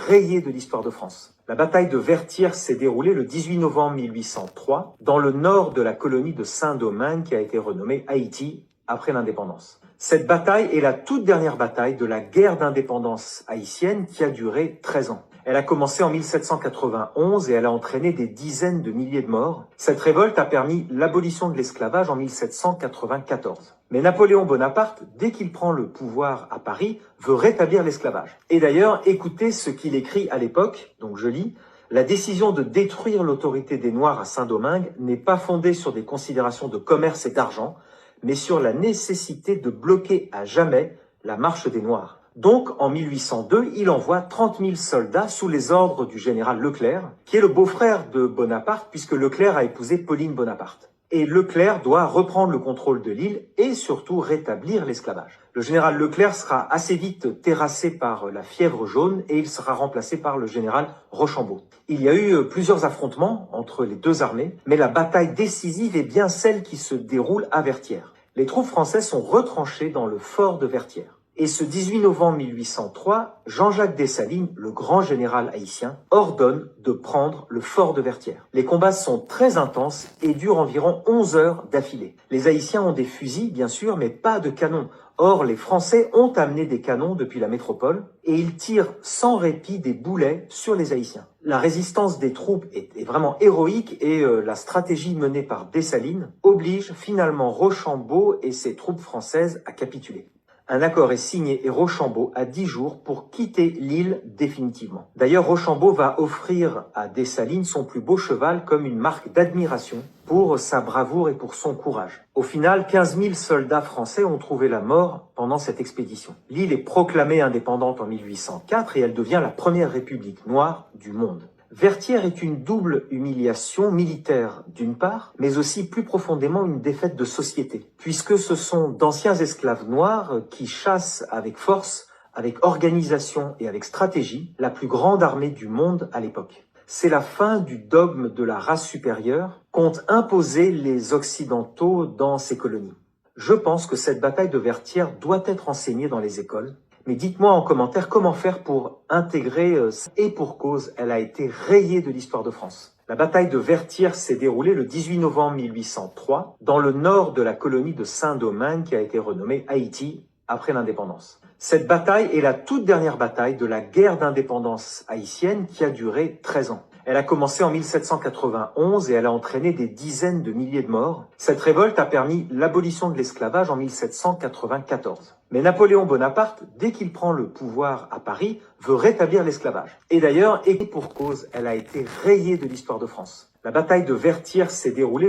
rayée de l'histoire de France. La bataille de Vertières s'est déroulée le 18 novembre 1803 dans le nord de la colonie de Saint-Domingue qui a été renommée Haïti après l'indépendance. Cette bataille est la toute dernière bataille de la guerre d'indépendance haïtienne qui a duré 13 ans. Elle a commencé en 1791 et elle a entraîné des dizaines de milliers de morts. Cette révolte a permis l'abolition de l'esclavage en 1794. Mais Napoléon Bonaparte, dès qu'il prend le pouvoir à Paris, veut rétablir l'esclavage. Et d'ailleurs, écoutez ce qu'il écrit à l'époque, donc je lis, « La décision de détruire l'autorité des Noirs à Saint-Domingue n'est pas fondée sur des considérations de commerce et d'argent, mais sur la nécessité de bloquer à jamais la marche des Noirs. » Donc, en 1802, il envoie 30 000 soldats sous les ordres du général Leclerc, qui est le beau-frère de Bonaparte, puisque Leclerc a épousé Pauline Bonaparte. Et Leclerc doit reprendre le contrôle de l'île et surtout rétablir l'esclavage. Le général Leclerc sera assez vite terrassé par la fièvre jaune et il sera remplacé par le général Rochambeau. Il y a eu plusieurs affrontements entre les deux armées, mais la bataille décisive est bien celle qui se déroule à Vertières. Les troupes françaises sont retranchées dans le fort de Vertières. Et ce 18 novembre 1803, Jean-Jacques Dessalines, le grand général haïtien, ordonne de prendre le fort de Vertières. Les combats sont très intenses et durent environ 11 heures d'affilée. Les Haïtiens ont des fusils, bien sûr, mais pas de canons. Or, les Français ont amené des canons depuis la métropole et ils tirent sans répit des boulets sur les Haïtiens. La résistance des troupes est vraiment héroïque et la stratégie menée par Dessalines oblige finalement Rochambeau et ses troupes françaises à capituler. Un accord est signé et Rochambeau a 10 jours pour quitter l'île définitivement. D'ailleurs, Rochambeau va offrir à Dessalines son plus beau cheval comme une marque d'admiration pour sa bravoure et pour son courage. Au final, 15 000 soldats français ont trouvé la mort pendant cette expédition. L'île est proclamée indépendante en 1804 et elle devient la première république noire du monde. Vertières est une double humiliation militaire d'une part, mais aussi plus profondément une défaite de société, puisque ce sont d'anciens esclaves noirs qui chassent avec force, avec organisation et avec stratégie la plus grande armée du monde à l'époque. C'est la fin du dogme de la race supérieure qu'ont imposé les Occidentaux dans ces colonies. Je pense que cette bataille de Vertières doit être enseignée dans les écoles. Mais dites-moi en commentaire comment faire pour intégrer et pour cause, elle a été rayée de l'histoire de France. La bataille de Vertières s'est déroulée le 18 novembre 1803 dans le nord de la colonie de Saint-Domingue qui a été renommée Haïti après l'indépendance. Cette bataille est la toute dernière bataille de la guerre d'indépendance haïtienne qui a duré 13 ans. Elle a commencé en 1791 et elle a entraîné des dizaines de milliers de morts. Cette révolte a permis l'abolition de l'esclavage en 1794. Mais Napoléon Bonaparte, dès qu'il prend le pouvoir à Paris, veut rétablir l'esclavage. Et d'ailleurs, et pour cause, elle a été rayée de l'histoire de France. La bataille de Vertières s'est déroulée